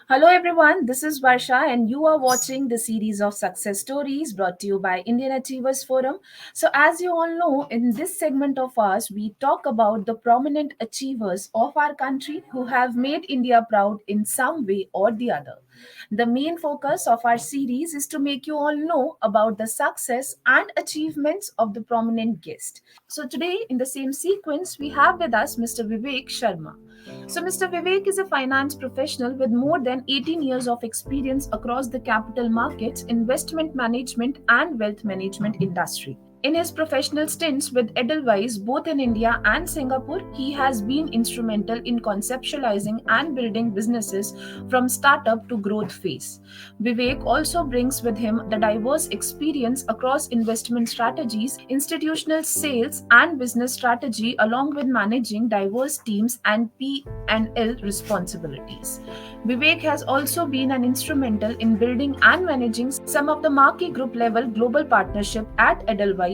Hello, everyone. This is Varsha, and you are watching the series of success stories brought to you by Indian Achievers Forum. So, as you all know, in this segment of ours, we talk about the prominent achievers of our country who have made India proud in some way or the other. The main focus of our series is to make you all know about the success and achievements of the prominent guest. So, today, in the same sequence, we have with us Mr. Vivek Sharma. So, Mr. Vivek is a finance professional with more than 18 years of experience across the capital markets, investment management, and wealth management industry. In his professional stints with Edelweiss, both in India and Singapore, he has been instrumental in conceptualizing and building businesses from startup to growth phase. Vivek also brings with him the diverse experience across investment strategies, institutional sales, and business strategy, along with managing diverse teams and P&L responsibilities. Vivek has also been an instrumental in building and managing some of the marquee group level global partnership at Edelweiss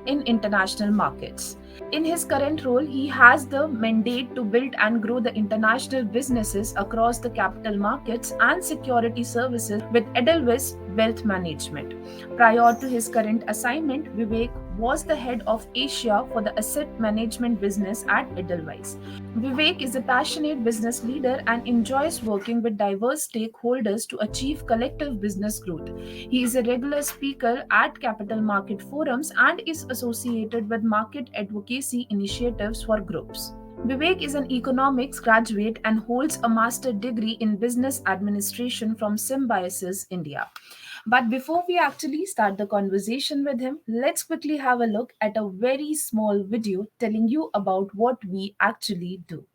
in international markets. In his current role, he has the mandate to build and grow the international businesses across the capital markets and security services with Edelweiss Wealth Management. Prior to his current assignment, Vivek was the head of Asia for the asset management business at Edelweiss. Vivek is a passionate business leader and enjoys working with diverse stakeholders to achieve collective business growth. He is a regular speaker at capital market forums and is associated with market advocacy initiatives for groups. Vivek is an economics graduate and holds a master degree in business administration from Symbiosis, India. But before we actually start the conversation with him, let's quickly have a look at a very small video telling you about what we actually do.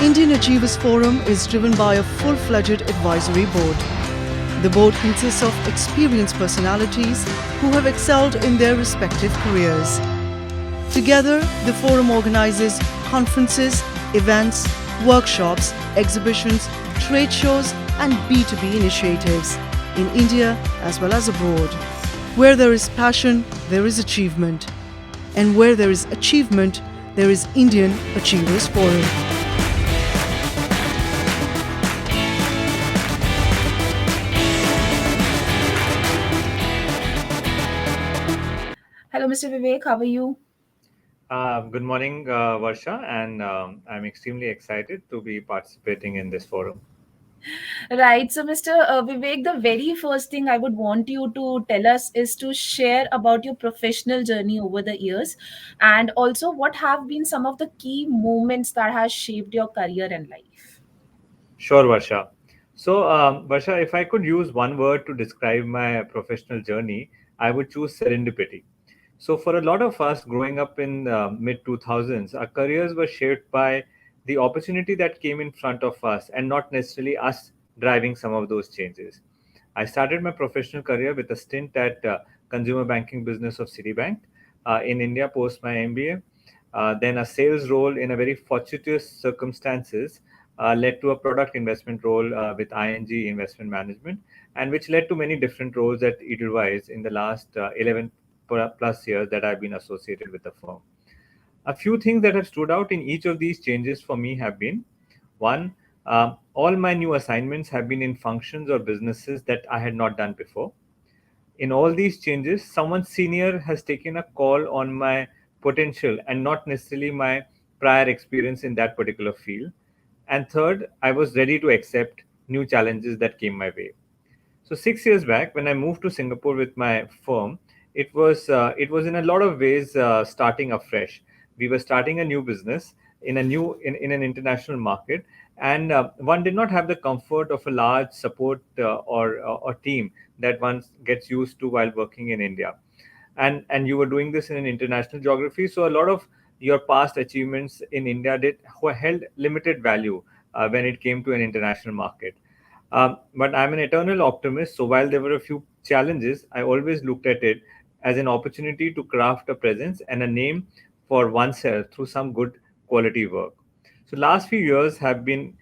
Indian Achievers Forum is driven by a full-fledged advisory board. The board consists of experienced personalities who have excelled in their respective careers. Together, the forum organizes conferences, events, workshops, exhibitions, trade shows, and B2B initiatives in India as well as abroad. Where there is passion, there is achievement. And where there is achievement, there is Indian Achievers Forum. Hello, Mr. Vivek, how are you? Good morning, Varsha, and I'm extremely excited to be participating in this forum. Right. So, Mr. Vivek, the very first thing I would want you to tell us is to share about your professional journey over the years and also what have been some of the key moments that has shaped your career and life. Sure, Varsha. So, Varsha, if I could use one word to describe my professional journey, I would choose serendipity. So, for a lot of us growing up in the mid 2000s, our careers were shaped by the opportunity that came in front of us and not necessarily us driving some of those changes. I started my professional career with a stint at consumer banking business of Citibank in India post my MBA. Then a sales role in a very fortuitous circumstances led to a product investment role with ING Investment Management, and which led to many different roles at Edelweiss in the last 11 plus years that I've been associated with the firm. A few things that have stood out in each of these changes for me have been one, all my new assignments have been in functions or businesses that I had not done before. In all these changes, someone senior has taken a call on my potential and not necessarily my prior experience in that particular field. And third, I was ready to accept new challenges that came my way. So 6 years back, when I moved to Singapore with my firm, it was in a lot of ways starting afresh. We were starting a new business in an international market, and one did not have the comfort of a large support or team that one gets used to while working in India. And you were doing this in an international geography, so a lot of your past achievements in India did held limited value when it came to an international market. But I'm an eternal optimist. So while there were a few challenges, I always looked at it as an opportunity to craft a presence and a name for oneself through some good quality work. So last few years have been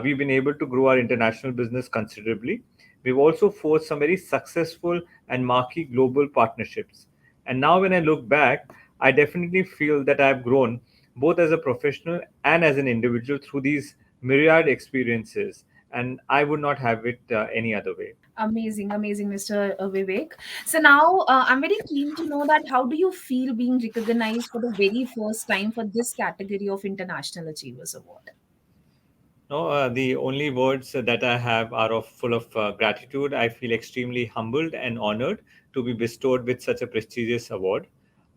we've been able to grow our international business considerably. We've also forged some very successful and marquee global partnerships. And now, when I look back, I definitely feel that I've grown both as a professional and as an individual through these myriad experiences, and I would not have it any other way. Amazing, amazing, Mr. Vivek. So now I'm very keen to know that how do you feel being recognized for the very first time for this category of International Achievers Award? No, the only words that I have are of full of gratitude. I feel extremely humbled and honored to be bestowed with such a prestigious award.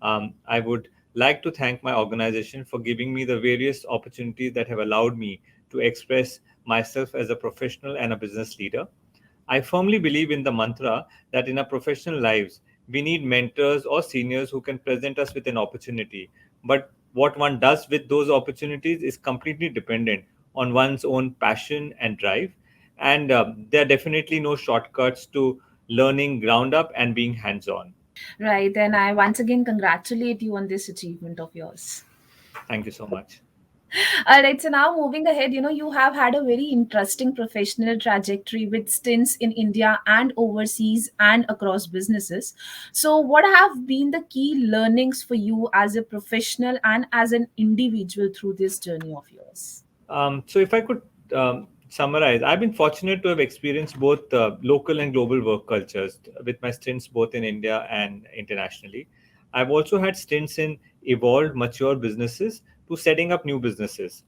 I would like to thank my organization for giving me the various opportunities that have allowed me to express myself as a professional and a business leader. I firmly believe in the mantra that in our professional lives, we need mentors or seniors who can present us with an opportunity. But what one does with those opportunities is completely dependent on one's own passion and drive. And there are definitely no shortcuts to learning ground up and being hands on. Right, and I once again congratulate you on this achievement of yours. Thank you so much. All right, so now moving ahead, you have had a very interesting professional trajectory with stints in India and overseas and across businesses. So, what have been the key learnings for you as a professional and as an individual through this journey of yours? So, if I could summarize, I've been fortunate to have experienced both local and global work cultures with my stints both in India and internationally. I've also had stints in evolved, mature businesses to setting up new businesses.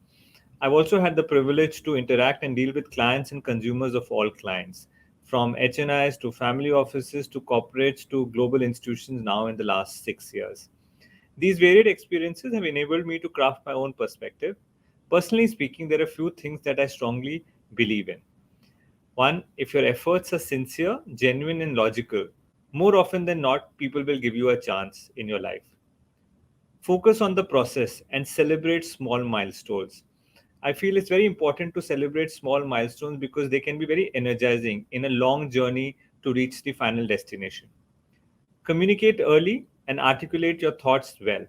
I've also had the privilege to interact and deal with clients and consumers of all clients, from HNIs to family offices to corporates to global institutions now in the last 6 years. These varied experiences have enabled me to craft my own perspective. Personally speaking, there are a few things that I strongly believe in. One, if your efforts are sincere, genuine, and logical, more often than not, people will give you a chance in your life. Focus on the process and celebrate small milestones. I feel it's very important to celebrate small milestones because they can be very energizing in a long journey to reach the final destination. Communicate early and articulate your thoughts well.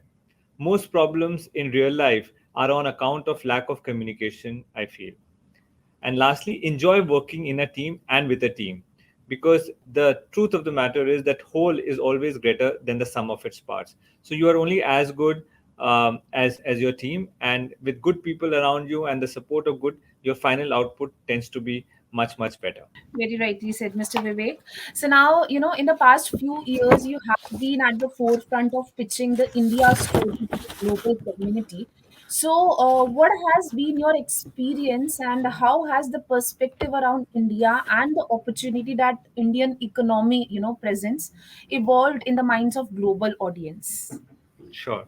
Most problems in real life are on account of lack of communication, I feel. And lastly, enjoy working in a team and with a team because the truth of the matter is that whole is always greater than the sum of its parts. So you are only as good as your team, and with good people around you and the support of good, your final output tends to be much better. Very rightly said, Mr. Vivek. So now, in the past few years, you have been at the forefront of pitching the India story to the global community. So, what has been your experience, and how has the perspective around India and the opportunity that Indian economy, presents, evolved in the minds of global audience? Sure.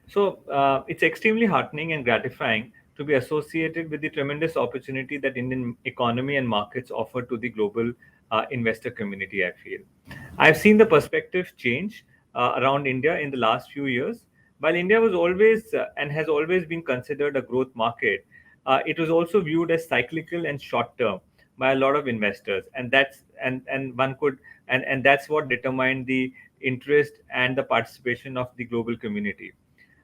So it's extremely heartening and gratifying to be associated with the tremendous opportunity that Indian economy and markets offer to the global investor community, I feel. I've seen the perspective change around India in the last few years. While India was always and has always been considered a growth market, it was also viewed as cyclical and short term by a lot of investors, and one could and that's what determined the interest and the participation of the global community.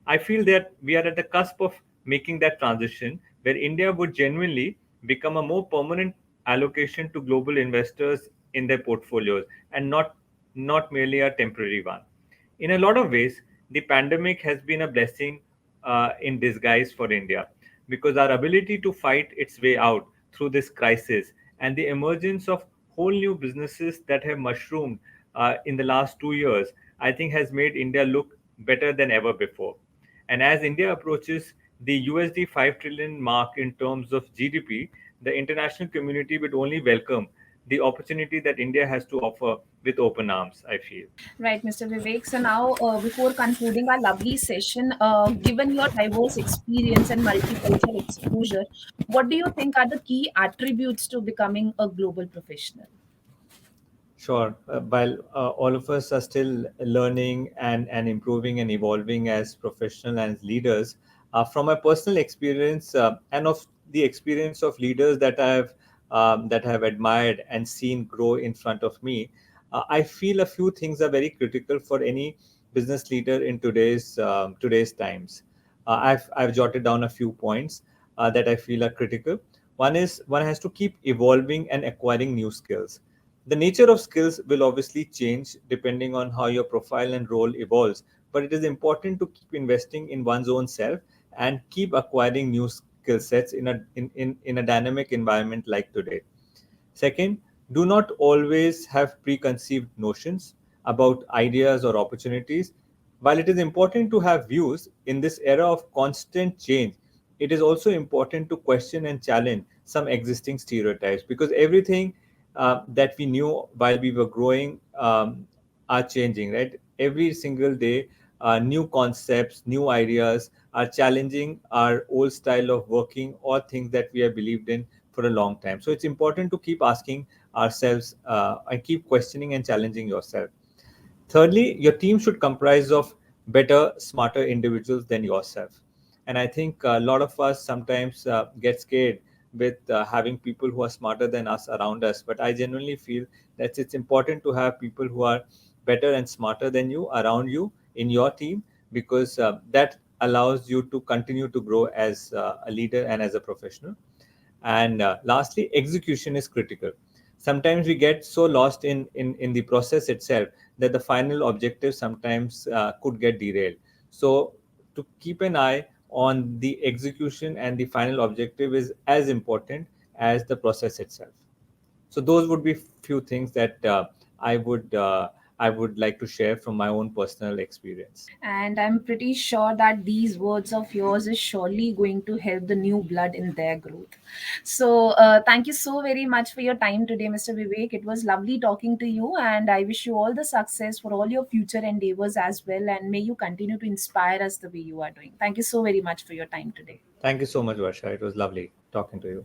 I feel that we are at the cusp of making that transition where India would genuinely become a more permanent allocation to global investors in their portfolios and not merely a temporary one. In a lot of ways, the pandemic has been a blessing in disguise for India because our ability to fight its way out through this crisis and the emergence of whole new businesses that have mushroomed in the last 2 years, I think has made India look better than ever before. And as India approaches the USD 5 trillion mark in terms of GDP, the international community would only welcome the opportunity that India has to offer with open arms, I feel. Right, Mr. Vivek. So now, before concluding our lovely session, given your diverse experience and multicultural exposure, what do you think are the key attributes to becoming a global professional? Sure. While all of us are still learning and improving and evolving as professionals and leaders, from my personal experience and of the experience of leaders that have admired and seen grow in front of me, I feel a few things are very critical for any business leader in today's times. I've jotted down a few points that I feel are critical. One is one has to keep evolving and acquiring new skills. The nature of skills will obviously change depending on how your profile and role evolves, but it is important to keep investing in one's own self and keep acquiring new skill sets in a dynamic environment like today. Second, do not always have preconceived notions about ideas or opportunities. While it is important to have views in this era of constant change, it is also important to question and challenge some existing stereotypes, because everything that we knew while we were growing are changing, right? Every single day, new concepts, new ideas are challenging our old style of working or things that we have believed in for a long time. So it's important to keep asking ourselves and keep questioning and challenging yourself. Thirdly, your team should comprise of better, smarter individuals than yourself. And I think a lot of us sometimes get scared with having people who are smarter than us around us. But I genuinely feel that it's important to have people who are better and smarter than you around you in your team, because that allows you to continue to grow as a leader and as a professional. And lastly, execution is critical. Sometimes we get so lost in the process itself that the final objective sometimes could get derailed. So to keep an eye on the execution and the final objective is as important as the process itself. So those would be few things that I would like to share from my own personal experience. And I'm pretty sure that these words of yours is surely going to help the new blood in their growth. So thank you so very much for your time today, Mr. Vivek. It was lovely talking to you, and I wish you all the success for all your future endeavors as well, and may you continue to inspire us the way you are doing. Thank you so very much for your time today. Thank you so much, Varsha. It was lovely talking to you.